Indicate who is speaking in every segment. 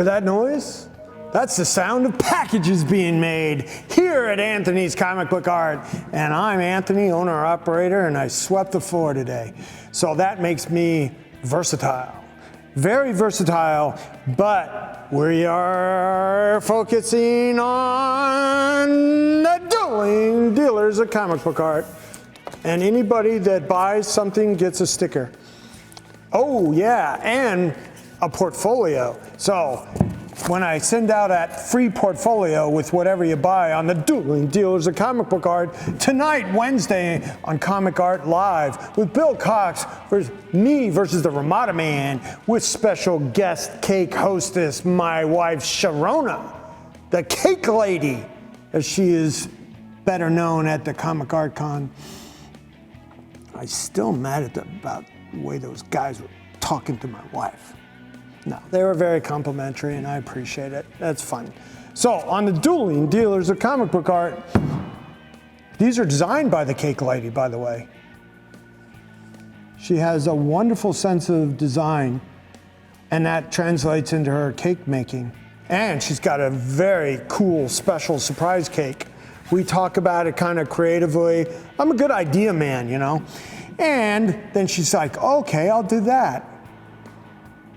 Speaker 1: Hear that noise? That's the sound of packages being made here at Anthony's Comic Book Art. And I'm Anthony, owner-operator, and I swept the floor today. So that makes me versatile. Very versatile, but we are focusing on the dueling dealers of comic book art. And anybody that buys something gets a sticker. Oh yeah, and a portfolio. So when I send out that free portfolio with whatever you buy on the Dueling Dealers of Comic Book Art tonight, Wednesday, on Comic Art Live with Bill Cox versus me versus the Romita-man with special guest cake hostess, my wife Sharona, the cake lady, as she is better known at the Comic Art Con. I'm still mad about the way those guys were talking to my wife. No, they were very complimentary, and I appreciate it. That's fun. So, on the Dueling Dealers of Comic Book Art, these are designed by the cake lady, by the way. She has a wonderful sense of design, and that translates into her cake making. And she's got a very cool, special surprise cake. We talk about it kind of creatively. I'm a good idea man, you know? And then she's like, okay, I'll do that.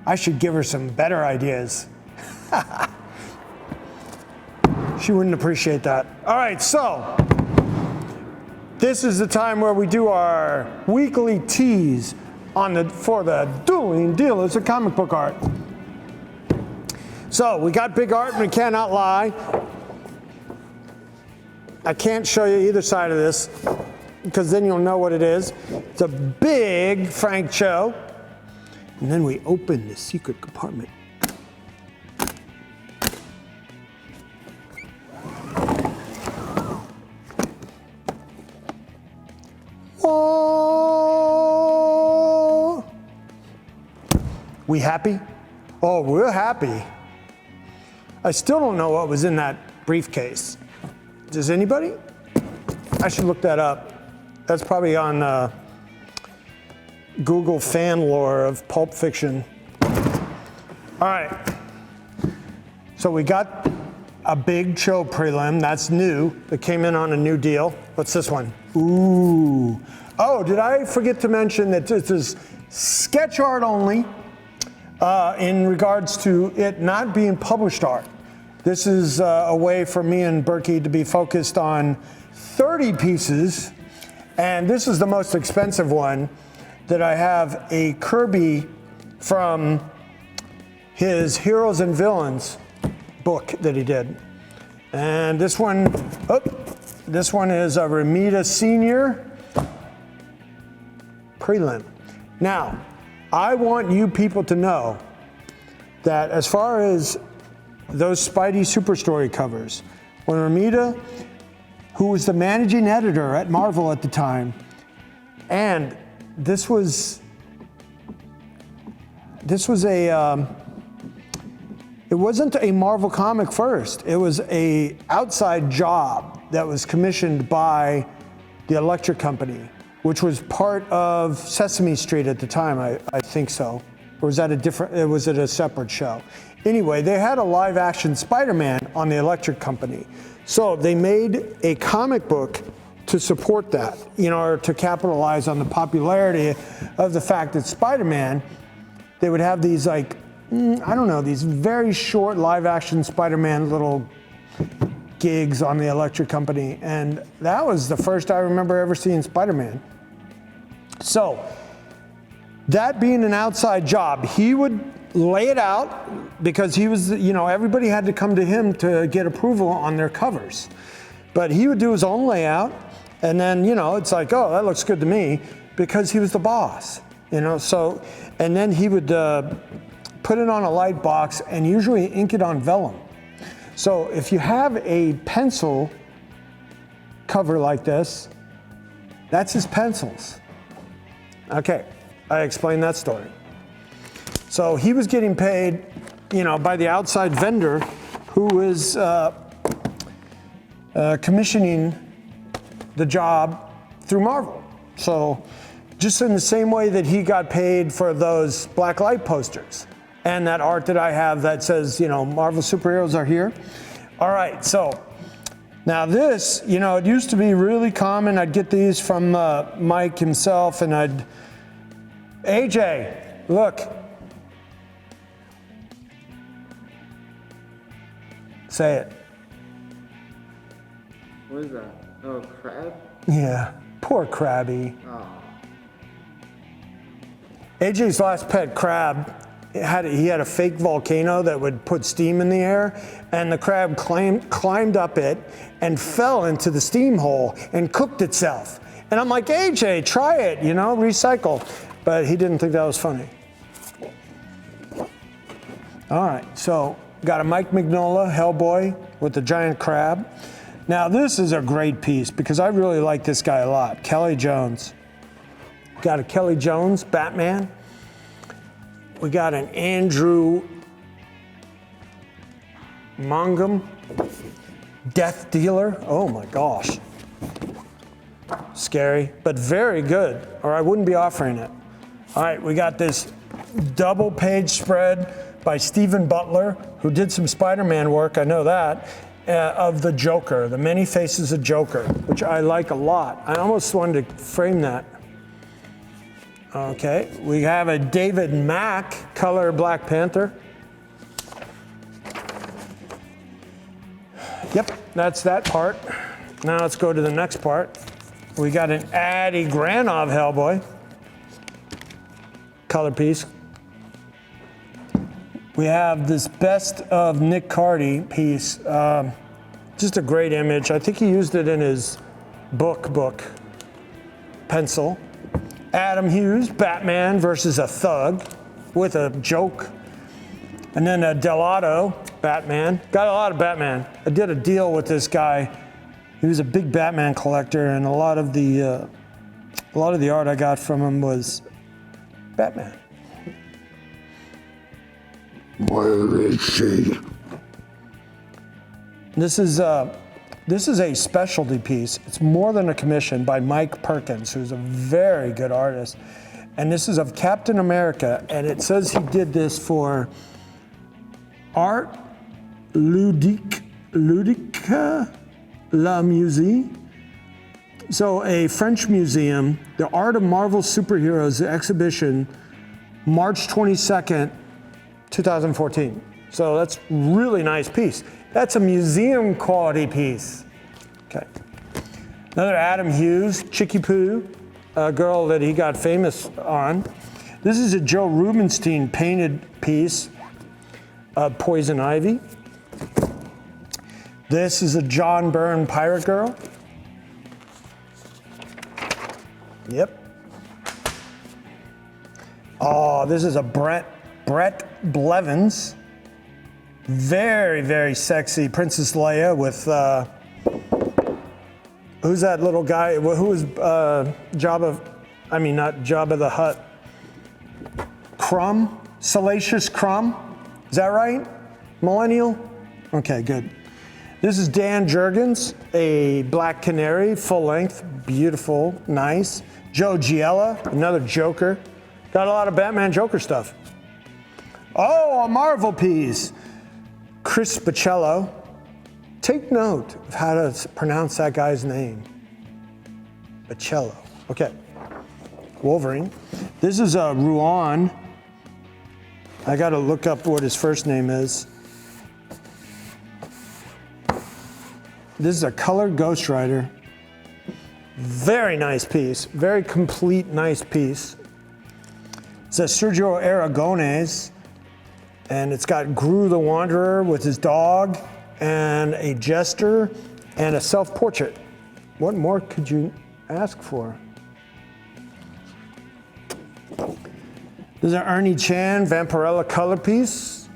Speaker 1: I should give her some better ideas. She wouldn't appreciate that. All right, so this is the time where we do our weekly tease for the Dueling Dealers of Comic Book Art. So we got big art, and we cannot lie. I can't show you either side of this because then you'll know what it is. It's a big Frank Cho. And then we open the secret compartment. Whoa! We happy? Oh, we're happy. I still don't know what was in that briefcase. Does anybody? I should look that up. That's probably on Google fan lore of Pulp Fiction. All right, so we got a big Cho prelim, that's new, that came in on a new deal. What's this one? Ooh. Oh, did I forget to mention that this is sketch art only in regards to it not being published art. This is a way for me and Berkey to be focused on 30 pieces, and this is the most expensive one. That I have a Kirby from his Heroes and Villains book that he did. And this one is a Romita Senior prelim. Now, I want you people to know that as far as those Spidey Super Story covers, when Romita, who was the managing editor at Marvel at the time, and this was a, it wasn't a Marvel comic first. It was a outside job that was commissioned by the Electric Company, which was part of Sesame Street at the time, I think so. Or was that was it a separate show? Anyway, they had a live action Spider-Man on the Electric Company. So they made a comic book to support that, you know, or to capitalize on the popularity of the fact that Spider-Man, they would have these like, I don't know, these very short live action Spider-Man little gigs on the Electric Company. And that was the first I remember ever seeing Spider-Man. So that being an outside job, he would lay it out because he was, you know, everybody had to come to him to get approval on their covers. But he would do his own layout. And then, you know, it's like, oh, that looks good to me, because he was the boss, you know. So, and then he would put it on a light box and usually ink it on vellum. So if you have a pencil cover like this, that's his pencils. Okay, I explained that story. So he was getting paid, you know, by the outside vendor who was commissioning the job through Marvel. So just in the same way that he got paid for those black light posters, and that art that I have that says, you know, Marvel superheroes are here. All right, so now this, you know, it used to be really common. I'd get these from Mike himself, and AJ, look. Say it.
Speaker 2: What is that? Oh, crab?
Speaker 1: Yeah, poor Krabby.
Speaker 2: Oh.
Speaker 1: AJ's last pet crab, he had a fake volcano that would put steam in the air, and the crab climbed up it and fell into the steam hole and cooked itself. And I'm like, AJ, try it, you know, recycle. But he didn't think that was funny. All right, so got a Mike Mignola Hellboy with the giant crab. Now this is a great piece because I really like this guy a lot, Kelly Jones. Got a Kelly Jones Batman. We got an Andrew Mangum Death Dealer. Oh my gosh. Scary, but very good, or I wouldn't be offering it. All right, we got this double page spread by Stephen Butler, who did some Spider-Man work, I know that, of the Joker, the Many Faces of Joker, which I like a lot. I almost wanted to frame that. Okay, we have a David Mack color Black Panther. Yep, that's that part. Now let's go to the next part. We got an Adi Granov Hellboy color piece. We have this Best of Nick Cardy piece. Just a great image. I think he used it in his book, pencil. Adam Hughes, Batman versus a thug with a joke. And then a Delato, Batman. Got a lot of Batman. I did a deal with this guy. He was a big Batman collector, and a lot of the art I got from him was Batman.
Speaker 3: Where is she?
Speaker 1: This is a specialty piece. It's more than a commission by Mike Perkins, who's a very good artist. And this is of Captain America, and it says he did this for Art Ludique La Musée. So a French museum, the Art of Marvel Superheroes exhibition, March 22nd, 2014. So that's really nice piece. That's a museum quality piece. Okay. Another Adam Hughes, Chicky Poo, a girl that he got famous on. This is a Joe Rubenstein painted piece of Poison Ivy. This is a John Byrne Pirate Girl. Yep. Oh, this is a Brett Blevins. Very, very sexy Princess Leia with, who's that little guy? Who was not Jabba the Hutt. Crumb? Salacious Crumb? Is that right? Millennial? Okay, good. This is Dan Jurgens, a Black Canary, full length, beautiful, nice. Joe Giella, another Joker. Got a lot of Batman Joker stuff. Oh, a Marvel piece. Chris Baccello. Take note of how to pronounce that guy's name. Baccello. Okay. Wolverine. This is a Ruan. I got to look up what his first name is. This is a colored Ghost Rider. Very nice piece. Very complete, nice piece. It's a Sergio Aragonés, and it's got Gru the Wanderer with his dog, and a jester, and a self-portrait. What more could you ask for? This is an Ernie Chan Vampirella color piece.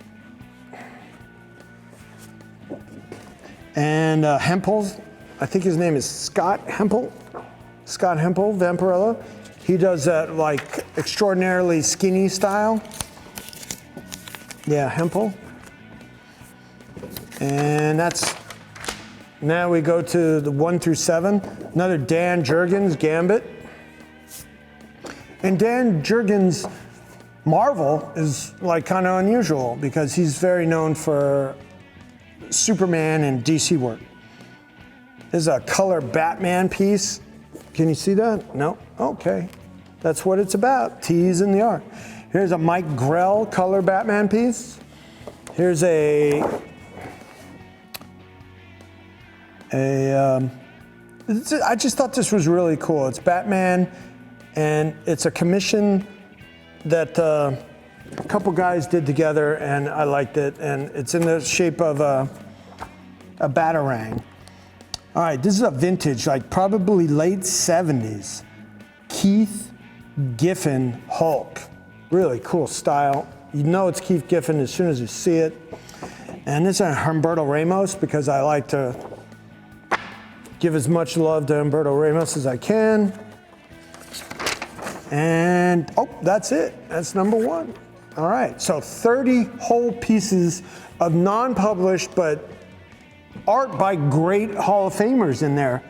Speaker 1: And Hempel, I think his name is Scott Hempel. Scott Hempel, Vampirella. He does that like extraordinarily skinny style. Yeah, Hempel. And that's, now we go to the 1 through 7. Another Dan Jurgens Gambit. And Dan Jurgens Marvel is like kind of unusual because he's very known for Superman and DC work. This is a color Batman piece. Can you see that? No? Okay. That's what it's about, tease in the art. Here's a Mike Grell color Batman piece. Here's I just thought this was really cool. It's Batman, and it's a commission that a couple guys did together, and I liked it. And it's in the shape of a Batarang. All right, this is a vintage, like probably late 70s. Keith Giffen Hulk. Really cool style. You know it's Keith Giffen as soon as you see it. And this is a Humberto Ramos because I like to give as much love to Humberto Ramos as I can. And, oh, that's it. That's number one. All right, so 30 whole pieces of non-published, but art by great Hall of Famers in there,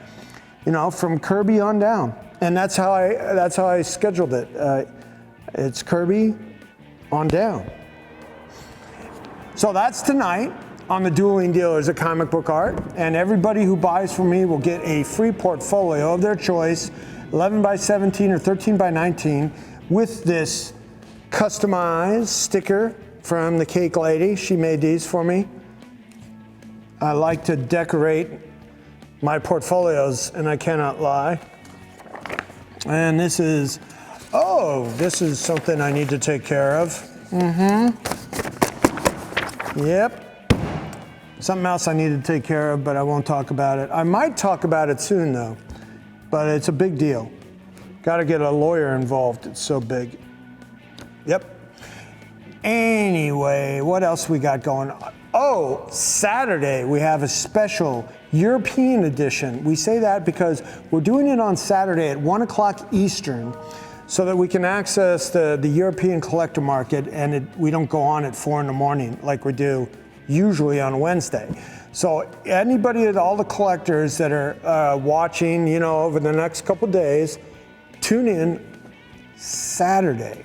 Speaker 1: you know, from Kirby on down. And that's how I scheduled it. It's Kirby on down. So that's tonight on the Dueling Dealers of Comic Book Art, and everybody who buys from me will get a free portfolio of their choice, 11 by 17 or 13 by 19, with this customized sticker from the Cake Lady. She made these for me. I like to decorate my portfolios, and I cannot lie. And this is something I need to take care of. Yep. Something else I need to take care of, but I won't talk about it. I might talk about it soon, though, but it's a big deal. Got to get a lawyer involved. It's so big. Yep. Anyway, what else we got going on? Oh, Saturday, we have a special European edition. We say that because we're doing it on Saturday at 1 o'clock Eastern so that we can access the European collector market, and we don't go on at 4 in the morning like we do usually on Wednesday. So anybody at all the collectors that are watching, you know, over the next couple days, tune in Saturday,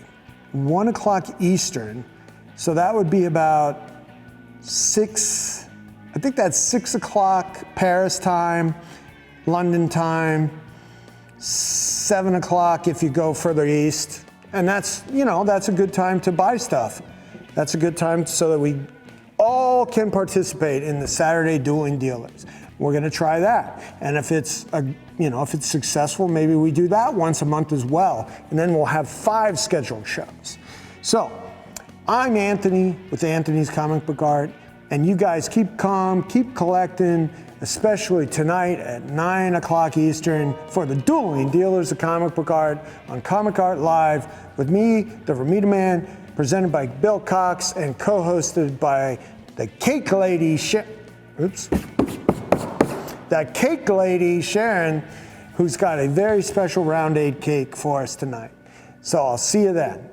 Speaker 1: 1 o'clock Eastern. So that would be about 6, I think that's 6 o'clock Paris time, London time, 7 o'clock if you go further east. And that's, you know, that's a good time to buy stuff. That's a good time so that we all can participate in the Saturday Dueling Dealers. We're gonna try that. And if it's, if it's successful, maybe we do that once a month as well. And then we'll have 5 scheduled shows. So, I'm Anthony with Anthony's Comic Book Art, and you guys keep calm, keep collecting, especially tonight at 9 o'clock Eastern for the Dueling Dealers of Comic Book Art on Comic Art Live with me, the Romita-man, presented by Bill Cox and co-hosted by the Cake Lady, that Cake Lady, Sharon, who's got a very special round 8 cake for us tonight. So I'll see you then.